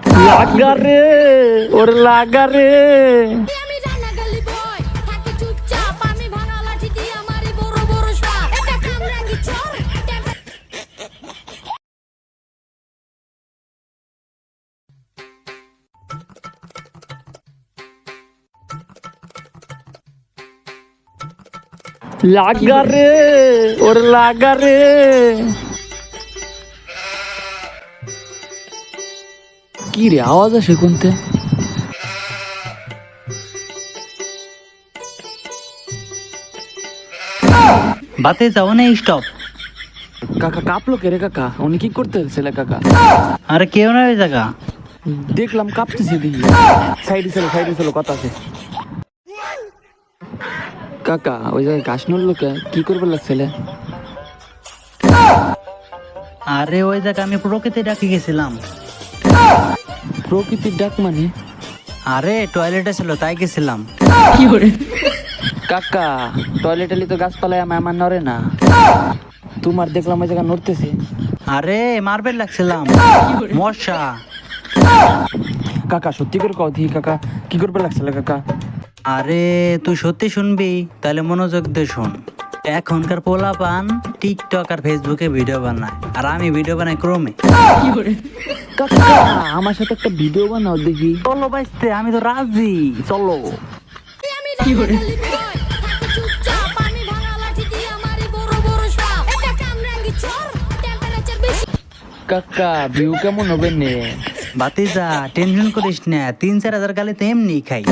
লাগা রে ওর লাগা রে। আমি জানা গলি বয় থাকি চুপচাপ আমি ভাঙা লাঠি দিয়ে আমারই বড় বড় সাপ এটা কামরাঙ্গি চোর লাগা রে ওর লাগা রে। কি রে আওয়াজ আসে কোনতে? বাতে যাও না স্টপ। কাকা কাঁপলো কে রে কাকা? উনি কি করতে ছেলে কাকা? আরে কেউ না ওই জায়গা। দেখলাম কাঁপতেছে দেখি। সাইডে ছিল কথা আছে। কাকা ওই জায়গায় ঘাস নড়লো কে? কি করবে লাগছিলে? আরে ওই জায়গা আমি প্রকৃতি ডাকি গেছিলাম। প্রকৃতির ডাক মানে? আরে টয়লেটে ছিল তাই গেছিলাম। কাকা টয়লেট তো গাছপালায় আমার নড়ে না। তোমার দেখলাম ওই জায়গা নড়তেছে। আরে মার্বেল লাগছিলাম মশা। কাকা সত্যি করে কও দেখি কাকা কি করবে লাগছিলে কাকা? আরে তুই সত্যি শুনবি তাহলে মনোযোগ দিয়ে শোন। এখনকার পোলাপান টিকটক আর ফেসবুকে ভিডিও বানায় আর আমি ভিডিও বানাই ক্রোমে। কাকা আমার সাথে একটা ভিডিও বানাও দেখি। চলো বাইসতে আমি তো রাজি, চলো। আমি জানা গলি বয় থাকি চুপচাপ আমি ভাঙা লাঠি দিয়ে আমারই বড় বড় সাপ এটা কামরাঙ্গি চোর টেম্পারেচার বেশি কাকা ভিউ কেমন হবে নে? বাতিজা টেনশন করিস না, 3-4 হাজার গালি তো এমনি খাই।